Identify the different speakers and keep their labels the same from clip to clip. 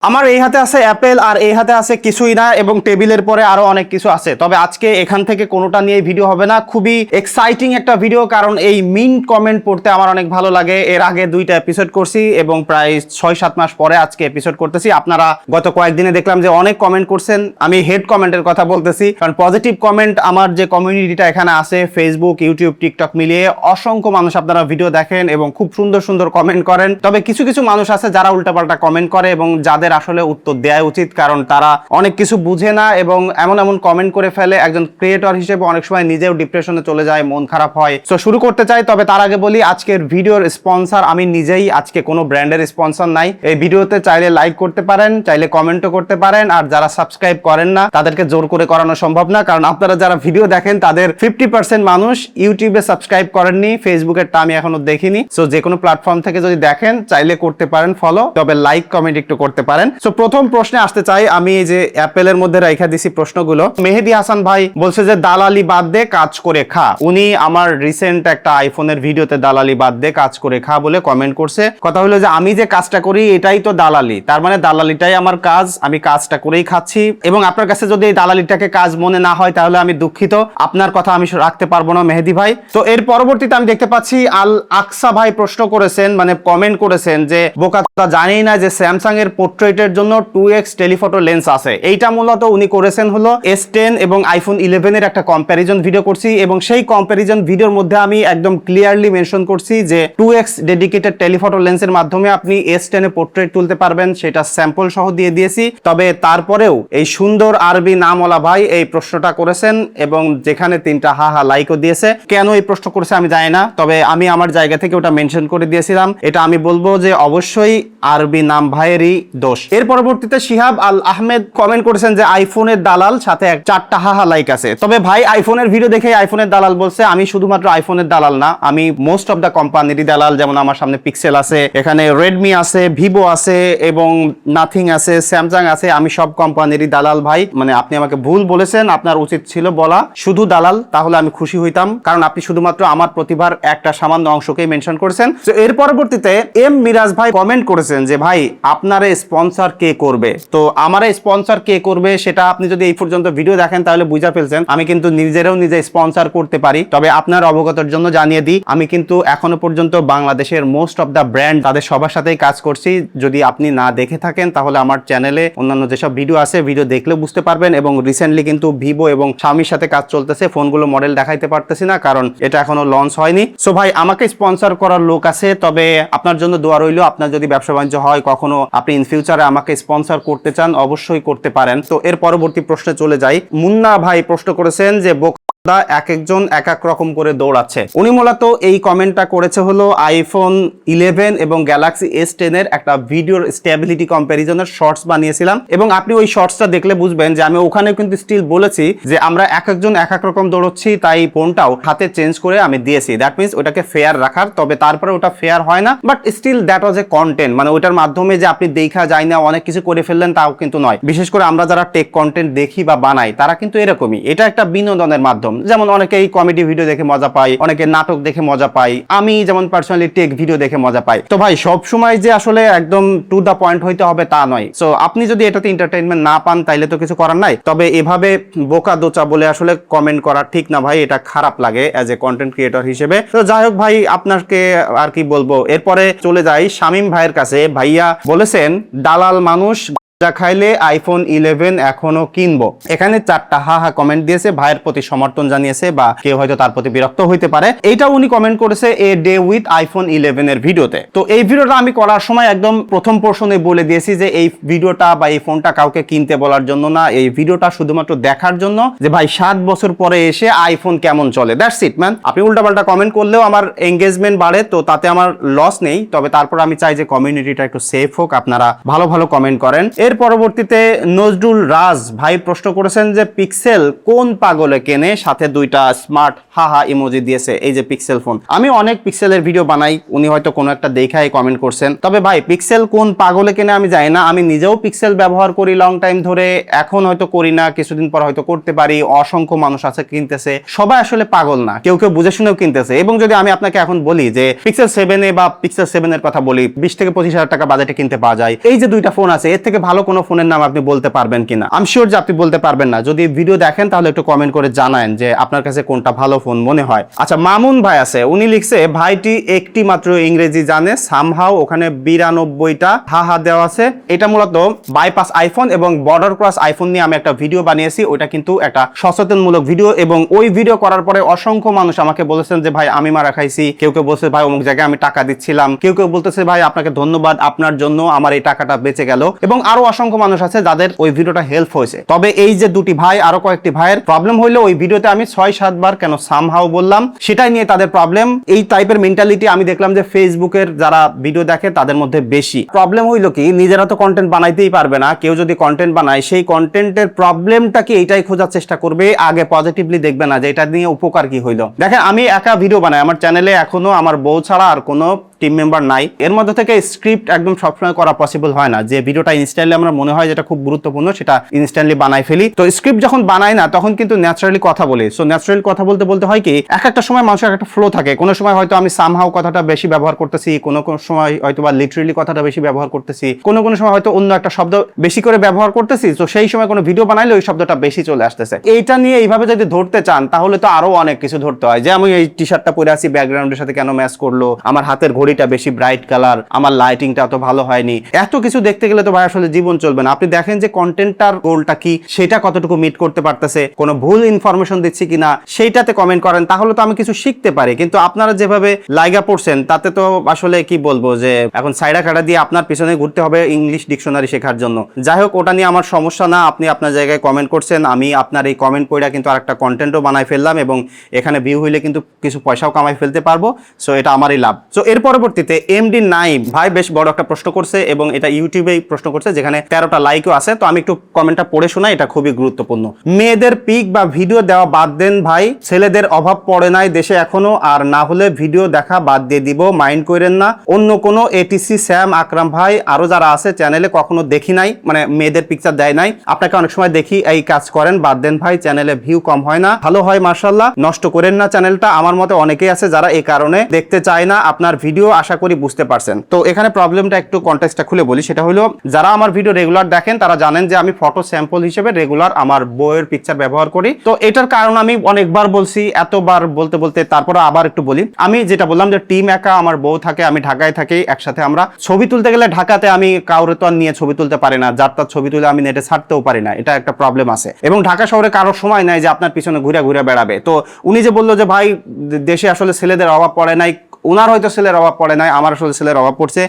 Speaker 1: আমার এই হাতে আছে অ্যাপেল আর এই হাতে আছে কিছুই না এবং টেবিলের পরে আরো অনেক কিছু আছে। তবে আজকে এখান থেকে কোনোটা নিয়ে ভিডিও হবে না। খুবই এক্সাইটিং একটা ভিডিও, কারণ এই মিন কমেন্ট পড়তে আমার অনেক ভালো লাগে। এর আগে 2টা এপিসোড করছি এবং প্রায় 6-7 মাস পরে আজকে এপিসোড করতেছি। আপনারা গত কয়েকদিনে দেখলাম যে অনেক কমেন্ট করছেন। আমি হেড কমেন্টের কথা বলতেছি, কারণ পজিটিভ কমেন্ট আমার যে কমিউনিটিটা এখানে আছে ফেসবুক, ইউটিউব, টিকটক মিলিয়ে অসংখ্য মানুষ আপনারা ভিডিও দেখেন এবং খুব সুন্দর সুন্দর কমেন্ট করেন। তবে কিছু কিছু মানুষ আছে যারা উল্টাপাল্টা কমেন্ট করে এবং যাদের আসলে উত্তর দেওয়া উচিত, কারণ তারা অনেক কিছু বুঝে না এবং এমন এমন কমেন্ট করে ফেলে। একজন ক্রিয়েটর হিসেবে অনেক সময় নিজেও ডিপ্রেশনে চলে যায়, মন খারাপ হয়। তো শুরু করতে চাই, তবে তার আগে বলি আজকের ভিডিওর স্পন্সর আমি নিজেই। আজকে কোনো ব্র্যান্ডের স্পন্সর নাই। এই ভিডিওতে চাইলে লাইক করতে পারেন, চাইলে কমেন্টও করতে পারেন, আর যারা সাবস্ক্রাইব করেন না তাদেরকে জোর করে করানো সম্ভব না, কারণ আপনারা যারা ভিডিও দেখেন তাদের 50% মানুষ ইউটিউবে সাবস্ক্রাইব করেননি, ফেসবুকেরটা আমি এখনো দেখিনি। সো যে কোনো প্ল্যাটফর্ম থেকে যদি দেখেন চাইলে করতে পারেন ফলো, তবে লাইক কমেন্ট একটু করতে পারেন। সো প্রথম প্রশ্নে আসতে চাই। আমি এই যে অ্যাপেলের মধ্যে রাইখা দিছি প্রশ্নগুলো। মেহেদি হাসান ভাই বলছে যে দালালি বাদ দে, কাজ করে খা। উনি আমার রিসেন্ট একটা আইফোনের ভিডিওতে দালালি বাদ দে, কাজ করে খা বলে কমেন্ট করছে। কথা হলো যে আমি যে কাজটা করি এটাই তো দালালি, তার মানে দালালিটাই আমার কাজ, আমি কাজটা করেই খাচ্ছি। এবং আপনার কাছে যদি এই দালালিটাকে কাজ মনে না হয় তাহলে আমি দুঃখিত, আপনার কথা আমি রাখতে পারবো না মেহেদি ভাই। তো এর পরবর্তীতে আমি দেখতে পাচ্ছি আল আকসা ভাই প্রশ্ন করেছেন, মানে কমেন্ট করেছেন যে বোকা জানি না যে স্যামসাং এর পোর্ট্রেটের জন্য 2x টেলিফটো লেন্স আছে। এইটা মূলত উনি করেছেন হলো S10 এবং আইফোন 11 এর একটা কম্প্যারিজন ভিডিও করছি এবং সেই কম্প্যারিজন ভিডিওর মধ্যে আমি একদম ক্লিয়ারলি মেনশন করছি যে 2x ডেডিকেটেড টেলিফটো লেন্সের মাধ্যমে আপনি S10 এ পোর্ট্রেট তুলতে পারবেন, সেটা স্যাম্পল সহ দিয়ে দিয়েছি। তবে তারপরেও এই সুন্দর আরবি নামওয়ালা ভাই এই প্রশ্নটা করেছেন এবং যেখানে 3টা হা হা লাইকও দিয়েছে। কেন এই প্রশ্ন করেছে আমি জানি না, তবে আমি আমার জায়গা থেকে ওটা মেনশন করে দিয়েছিলাম। এটা আমি বলবো যে অবশ্যই আরবি নাম ভাইয়েরই দোষ। এর পরবর্তীতে শিহাব আল আহমেদ কমেন্ট করেছেন যে আইফোনের দালাল, সাথে 4টা হাহা লাইক আছে। তবে ভাই আইফোনের ভিডিও দেখে আইফোনের দালাল বলছে, আমি শুধুমাত্র আইফোনের দালাল না, আমি মোস্ট অফ দা কোম্পানিরই দালাল। যেমন আমার সামনে পিক্সেল আছে, এখানে রেডমি আছে, ভিভো আছে এবং নাথিং আছে, স্যামসাং আছে, আমি সব কোম্পানিরই দালাল ভাই। মানে আপনি আমাকে ভুল বলেছেন, আপনার উচিত ছিল বলা শুধু দালাল, তাহলে আমি খুশি হইতাম, কারণ আপনি শুধুমাত্র আমার প্রতিভার একটা সামান্য অংশকেই মেনশন করেছেন। তো এর পরবর্তীতে এম মিরাজ ভাই কমেন্ট করেছেন যে ভাই আপনার স্পন্সর কে করবে। তো আমার স্পন্সর কে করবে সেটা আপনি যদি এই পর্যন্ত ভিডিও দেখেন তাহলে বুঝা ফেলছেন। আমি কিন্তু নিজেরাও নিজে স্পন্সর করতে পারি। তবে আপনার অবগতের জন্য জানিয়ে দিই, আমি কিন্তু এখনো পর্যন্ত বাংলাদেশের মোস্ট অফ দা ব্র্যান্ড তাদের সবার সাথেই কাজ করছি। যদি আপনি না দেখে থাকেন তাহলে আমার চ্যানেলে অন্যান্য যেসব ভিডিও আছে ভিডিও দেখলেও বুঝতে পারবেন। এবং রিসেন্টলি কিন্তু ভিভো এবং শাওমির সাথে কাজ চলতেছে। ফোনগুলো মডেল দেখাইতে পারতেছি না কারণ এটা এখনো লঞ্চ হয়নি। সো ভাই আমাকে স্পন্সর করার লোক আছে, তবে আপনার জন্য দোয়া রইল। আপনার যদি ব্যবসা বাণিজ্য হয়, কখনো আপনি ইন ফিউচারে আমাকে স্পন্সর করতে চান, অবশ্যই করতে পারেন। তো এর পরবর্তী প্রশ্নে চলে যাই। মুন্না ভাই প্রশ্ন করেছেন যে এক একজন এক এক রকম করে দৌড়াচ্ছে। উনি মূলত এই কমেন্টটা করেছে হলো আইফোন 11 এবং গ্যালাক্সি S10 এর একটা ভিডিওর স্টেবিলিটি কম্প্যারিজনের শর্টস বানিয়েছিলাম এবং আপনি ওই শর্টসটা দেখলে বুঝবেন যে আমি ওখানে কিন্তু স্টিল বলেছি যে আমরা এক একজন এক এক রকম দৌড়চ্ছি, তাই ফোনটাও হাতে চেঞ্জ করে আমি দিয়েছি। দ্যাট মিনস ওটাকে ফেয়ার রাখার। তবে তারপরে ওটা ফেয়ার হয় না, but still that was a content. মানে ওটার মাধ্যমে যে আপনি দেখা যায় না অনেক কিছু করে ফেললেন তাও কিন্তু নয়। বিশেষ করে আমরা যারা টেক কন্টেন্ট দেখি বা বানাই তারা কিন্তু এরকমই। এটা একটা বিনোদনের মাধ্যম। যেমন অনেকেই কমেডি ভিডিও দেখে মজা পায়, অনেকে নাটক দেখে মজা পায়, আমি যেমন পার্সোনালি টেক ভিডিও দেখে মজা পাই। তো ভাই সব সময় যে আসলে একদম টু দা পয়েন্ট হইতে হবে তা নয়। সো আপনি যদি এটাতে এন্টারটেইনমেন্ট না পান তাইলে তো কিছু করার নাই। তবে এভাবে বোকা দোচা বলে আসলে কমেন্ট করা ঠিক না ভাই, এটা খারাপ লাগে অ্যাজ এ কন্টেন্ট ক্রিয়েটর হিসেবে। তো যাই হোক ভাই, আপনাকে আর কি বলবো। এরপরে চলে যাই শামীম ভাইয়ের কাছে। ভাইয়া বলেছেন দালাল মানুষ যা খাইলে আইফোন 11 এখনো কিনবো। এখানে 4টা হা হা কমেন্ট দিয়েছে, ভাইয়ের প্রতি সমর্থন জানিয়েছে বা কেউ হয়তো তার প্রতি বিরক্ত হইতে পারে। এইটা উনি কমেন্ট করেছে এ ডে উইথ আইফোন 11 এর ভিডিওতে। তো এই ভিডিওটা আমি করার সময় একদম প্রথম পোর্শনে বলে দিয়েছি যে এই ভিডিওটা বা এই ফোনটা কাউকে কিনতে বলার জন্য না, এই ভিডিওটা শুধুমাত্র দেখার জন্য যে ভাই 7 বছর পরে এসে আইফোন কেমন চলে। That's it man. আপনি উল্টাপাল্টা কমেন্ট করলেও আমার এঙ্গেজমেন্ট বাড়ে, তো তাতে আমার লস নেই। তবে তারপর আমি চাই যে কমিউনিটিটা একটু সেফ হোক, আপনারা ভালো ভালো কমেন্ট করেন। এর পরবর্তীতে নজরুল রাজ ভাই প্রশ্ন করেছেন যে পিক্সেল কোন পাগলে কেনে, সাথে দুইটা স্মার্ট হাহা ইমোজি দিয়েছে। এই যে পিক্সেল ফোন, আমি অনেক পিক্সেলের ভিডিও বানাই, উনি হয়তো কোনো একটা দেখাই কমেন্ট করছেন। তবে ভাই পিক্সেল কোন পাগলে কেনে আমি জানি না, আমি নিজেও পিক্সেল ব্যবহার করি লং টাইম ধরে, এখন হয়তো করি না, কিছুদিন পর হয়তো করতে পারি। অসংখ্য মানুষ আছে কিনতেছে, সবাই আসলে পাগল না, কেউ কেউ বুঝে শুনেও কিনতেছে। এবং যদি আমি আপনাকে এখন বলি যে পিক্সেল 7 এ বা পিক্সেল 7 এর কথা বলি, 20 থেকে 25 হাজার টাকা বাজেটে কিনতে পাওয়া যায়। এই যে দুইটা ফোন আছে, এর থেকে ভালো কোনো ফোনের নাম আপনি বলতে পারবেন কিনা? আমি শিওর যে আপনি বলতে পারবেন না। যদি ভিডিও দেখেন তাহলে একটু কমেন্ট করে জানান যে আপনার কাছে কোনটা ভালো ফোন মনে হয়। আচ্ছা, মামুন ভাই আছে, উনি লিখছে ভাইটি একটি মাত্র ইংরেজি জানে, সামহাও ওখানে 92টা হাহা দেওয়া আছে। এটা মূলত বাইপাস আইফোন এবং বর্ডার ক্রস আইফোন নিয়ে আমি একটা ভিডিও বানিয়েছি, ওইটা কিন্তু একটা সচেতনমূলক ভিডিও। এবং ওই ভিডিও করার পরে অসংখ্য মানুষ আমাকে বলেছেন যে ভাই আমি মারা খাইছি, কেউ কেউ বলছে ভাই অমুক জায়গায় আমি টাকা দিচ্ছিলাম, কেউ কেউ বলতেছে ভাই আপনাকে ধন্যবাদ, আপনার জন্য আমার এই টাকাটা বেঁচে গেল। এবং আরো অসংখ্য মানুষ আছে যাদের ওই ভিডিওটা হেল্প হয়েছে। তবে এই যে দুটি ভাই, আরো কয়েকটি ভাইয়ের প্রবলেম হইলো ওই ভিডিওতে আমি 6-7 বার কেন সামহাও বললাম, সেটাই নিয়ে তাদের প্রবলেম। এই টাইপের মেন্টালিটি আমি দেখলাম যে ফেসবুকের যারা ভিডিও দেখে তাদের মধ্যে বেশি। প্রবলেম হইলো কি, নিজেরা তো কন্টেন্ট বানাইতেই পারবে না, কেউ যদি কন্টেন্ট বানায় সেই কন্টেন্টের প্রবলেমটা কি এইটাই খোঁজার চেষ্টা করবে, আগে পজিটিভলি দেখবে না যে এটা নিয়ে উপকার কি হইলো। দেখেন আমি একা ভিডিও বানাই, আমার চ্যানেলে এখনো আমার বউ ছাড়া আর কোনো টিম মেম্বার নাই। এর মধ্যে থেকে স্ক্রিপ্ট একদম সবসময় করা পসিবল হয় না, যে ভিডিওটা ইনস্ট্যান্টলি আমরা মনে হয় যেটা খুব গুরুত্বপূর্ণ সেটা ইনস্ট্যান্টলি বানাই ফেলি। তো স্ক্রিপ্ট যখন বানাই না তখন কিন্তু ন্যাচারালি কথা বলি। সো ন্যাচারালি কথা বলতে বলতে হয় কি, এক একটা সময় মানুষের একটা ফ্লো থাকে। কোনো সময় হয়তো আমি সামহাও কথাটা বেশি ব্যবহার করতেছি, কোনো সময় হয়তো বা লিটারেলি কথাটা বেশি ব্যবহার করতেছি, কোনো সময় হয়তো অন্য একটা শব্দ বেশি করে ব্যবহার করতেছি। তো সেই সময় কোনো ভিডিও বানাইলে ওই শব্দটা বেশি চলে আসতেছে। এইটা নিয়ে এইভাবে যদি ধরতে চান তাহলে তো আরো অনেক কিছু ধরতে হয়, যে আমি এই টি শার্টটা পরে আছি ব্যাকগ্রাউন্ডের সাথে কেন ম্যাচ করলো, আমার হাতের ঘড়িটা বেশি ব্রাইট কালার, আমার লাইটিংটা অত ভালো হয়নি। এত কিছু দেখতে গেলে তো ভাই আসলে জীবন চলবে না। আপনি দেখেন যে কন্টেন্টটার গোলটা কি, সেটা কতটুকু মিট করতে পারতেছে, কোনো ভুল ইনফরমেশন দিচ্ছি কিনা সেইটাতে কমেন্ট করেন, তাহলে তো আমি কিছু শিখতে পারি। কিন্তু আপনারা যেভাবে লাইগা পড়ছেন তাতে তো আসলে কি বলবো, যে এখন সাইডা কাটা দিয়ে আপনার পিছনে ঘুরতে হবে ইংলিশ ডিকশনারি শেখার জন্য। যাই হোক, ওটা নিয়ে আমার সমস্যা না, আপনি আপনার জায়গায় কমেন্ট করছেন, আমি আপনার এই কমেন্ট পড়া কিন্তু আরেকটা কন্টেন্টও বানাই ফেললাম এবং এখানে ভিউ হইলে কিন্তু কিছু পয়সাও কামাই ফেলতে পারবো। সো এটা আমারই লাভ। সো এর পরবর্তীতে এমডি নাইম ভাই বেশ বড় একটা প্রশ্ন করছে এবং এটা ইউটিউবেই প্রশ্ন করছে, যেখানে 13টা লাইকও আছে। তো আমি একটু কমেন্টটা পড়ে শোনাই, এটা খুবই গুরুত্বপূর্ণ। মেয়েদের পিক বা ভিডিও দেওয়া বাদ দেন ভাই, ছেলেদের অভাব পড়ে নাই দেশে এখনো, আর না হলে ভিডিও দেখা বাদ দিয়ে দিব, মাইন্ড করেন না। অন্য কোনো এটিসি স্যাম আকরাম ভাই আরো যারা আছে চ্যানেলে কখনো দেখি নাই, মানে মেয়েদের পিকচার দেয় নাই, আপনাকে অনেক সময় দেখি এই কাজ করেন, বাদ দেন ভাই, চ্যানেলে ভিউ কম হয় না, ভালো হয় মাশাআল্লাহ, নষ্ট করেন না চ্যানেলটা। আমার মতে অনেকেই আছে যারা এই কারণে দেখতে চায় না আপনার ভিডিও, আশা করি বুঝতে পারছেন। তো এখানে প্রবলেমটা একটু কনটেক্সটটা খুলে বলি, সেটা হলো যারা আমার ভিডিও রেগুলার দেখেন তারা জানেন যে আমি ফটো স্যাম্পল হিসেবে রেগুলার আমার বইয়ের পিকচার ব্যবহার করি। তো এটার কারণ আমি অনেকবার বলছি, এতবার বলতে বলতে তারপরে আবার একটু বলি। আমি যেটা বললাম যে টিম একা, আমার বউ থাকে, আমি ঢাকায় থাকি, একসাথে আমরা ছবি তুলতে গেলে ঢাকাতে আমি কাউরে তো আর নিয়ে ছবি তুলতে পারি না, যার তার ছবি তুলে আমি নেটে ছাড়তেও পারি না, এটা একটা প্রবলেম আছে। এবং ঢাকা শহরে কারোর সময় নাই যে আপনার পিছনে ঘুরে ঘুরে বেড়াবে। তো উনি যে বললো যে ভাই দেশে আসলে ছেলেদের অভাব পড়ে নাই, ওনার হয়তো ছেলের অভাব পড়ে নাই, আমার আসলে ছেলের অভাব পড়ছে।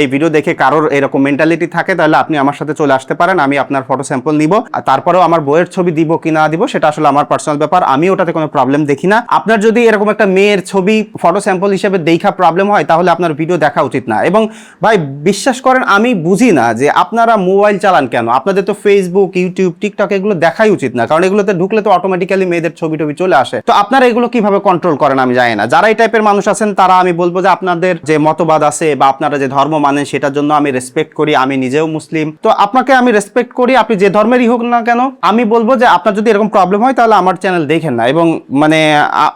Speaker 1: এই ভিডিও দেখে কারোর এরকম মেন্টালিটি থাকে তাহলে আপনি আমার সাথে চলে আসতে পারেন, আমি আপনার ফটো স্যাম্পল নিব, আর তারপরেও আমার বইয়ের ছবি দিব কি না দিব সেটা আসলে আমার পার্সোনাল ব্যাপার, আমি ওটাতে কোনো প্রবলেম দেখি না। আপনার যদি এরকম একটা মেয়ের ছবি ফটো স্যাম্পল হিসেবে দেখা প্রবলেম হয় তাহলে আপনার ভিডিও দেখা উচিত না। এবং ভাই বিশ্বাস করেন আমি বুঝি না যে আপনারা মোবাইল চালান কেন, আপনাদের তো ফেসবুক, ইউটিউব, টিকটক এগুলো দেখাই উচিত না, কারণ এগুলোতে ঢুকলে তো অটোমেটিক্যালি মেয়েদের ছবি টবি চলে আসে। তো আপনারা এগুলো কিভাবে কন্ট্রোল করেন আমি জানি না। যারা এই টাইপের মানুষ আছেন তারা আমি বলবো যে আপনাদের যে মতবাদ আছে বা আপনারা যে ধর্ম মানেন সেটার জন্য আমি রেসপেক্ট করি, আমি নিজেও মুসলিম, তো আপনাকে আমি রেসপেক্ট করি, আপনি যে ধর্মেরই হোক না কেন। আমি বলবো যে আপনার যদি এরকম প্রবলেম হয় তাহলে আমার চ্যানেল দেখেন না। এবং মানে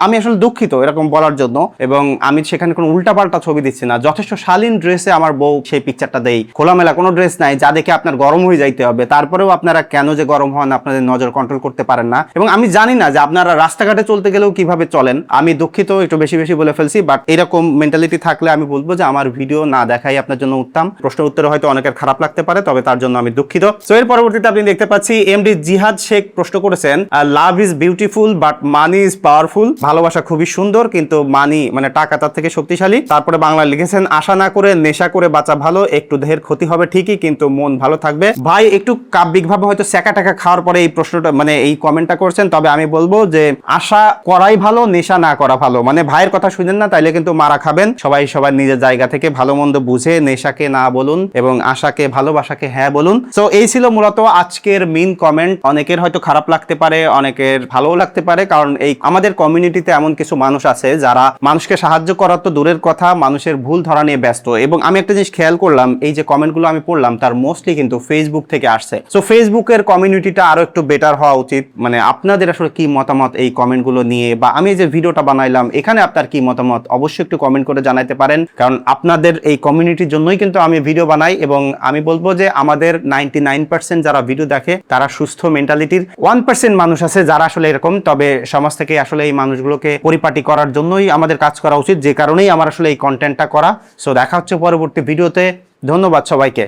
Speaker 1: আমি আসলে দুঃখিত এরকম বলার জন্য, এবং আমি সেখানে কোনো উল্টাপাল্টা ছবি দিচ্ছি না, যথেষ্ট শালীন ড্রেসে আমার বউ সেই পিকচারটা দেই, খোলামেলা কোনো ড্রেস নাই যা দেখে আপনার গরম হয়ে যাইতে হবে। তারপরেও আপনারা কেন যে গরম হন, আপনাদের নজর কন্ট্রোল করতে পারেন না। এবং আমি জানি না যে আপনারা রাস্তাঘাটে চলতে গেলেও কিভাবে চলেন, আমি দুঃখিত, একটু বেশি বেশি বলে ফেলছি, বাট এরকম মেন্টালিটি থাকলে আমি বলবো যে আমার ভিডিও না দেখাই আপনার জন্য উত্তম। প্রশ্ন উত্তরে হয়তো অনেকের খারাপ লাগতে পারে, তবে তার জন্য আমি দুঃখিত। সো এর পরবর্তীতে আপনি দেখতে পাচ্ছি এমডি জিহাদ শেখ প্রশ্ন করেছেন, love is beautiful but money is powerful, ভালোবাসা খুবই সুন্দর কিন্তু মানি মানে টাকা তার থেকে শক্তিশালী। তারপরে বাংলা লিখেছেন, আশা না করে নেশা করে বাঁচা ভালো, একটু দেহের ক্ষতি হবে ঠিকই কিন্তু মন ভালো থাকবে। ভাই একটু কাব্যিকভাবে হয়তো সেকা টাকা খাওয়ার পরে এই প্রশ্নটা মানে এই কমেন্টটা করছেন, তবে আমি বলবো যে আশা করাই ভালো, নেশা না করা ভালো। মানে ভাইয়ের কথা শুনেন না, তাইলে কিন্তু মারা খাবেন। সবাই সবার নিজের জায়গা থেকে ভালো মন্দ বুঝে নেশাকে না বলুন এবং আশাকে ভালোবাসাকে হ্যাঁ বলুন। সো এই ছিল মূলত আজকের মেইন কমেন্ট। অনেকের হয়তো খারাপ লাগতে পারে, অনেকের ভালোও লাগতে পারে, কারণ এই আমাদের কমিউনিটিতে এমন কিছু মানুষ আছে যারা মানুষকে সাহায্য করার তো দূরের কথা, মানুষের ভুল ধরা নিয়ে ব্যস্ত। এবং আমি একটা জিনিস খেয়াল করলাম, এই যে কমেন্টগুলো আমি পড়লাম তার মোস্টলি কিন্তু ফেসবুক থেকে আসছে। সো ফেসবুকের কমিউনিটিটা আরো একটু বেটার হওয়া উচিত। মানে আপনাদের আসলে কি মতামত এই কমেন্টগুলো নিয়ে, বা আমি যে ভিডিওটা বানাইলাম এখানে আপনার কি মতামত অবশ্যই একটু কমেন্ট করে জানাতে পারেন, কারণ আপনাদের এই কমিউনিটির জন্যই কিন্তু আমি ভিডিও বানাই। এবং আমি বলবো যে আমাদের 99% যারা ভিডিও দেখে তারা সুস্থ মেন্টালিটির, 1% মানুষ আছে যারা আসলে এরকম। তবে সমাজ থেকে আসলে এই মানুষগুলোকে পরিপাটি করার জন্যই আমাদের কাজ করা উচিত, যে কারণেই আমার আসলে এই কন্টেন্টটা করা। সো দেখা হচ্ছে পরবর্তী ভিডিওতে। ধন্যবাদ সবাইকে।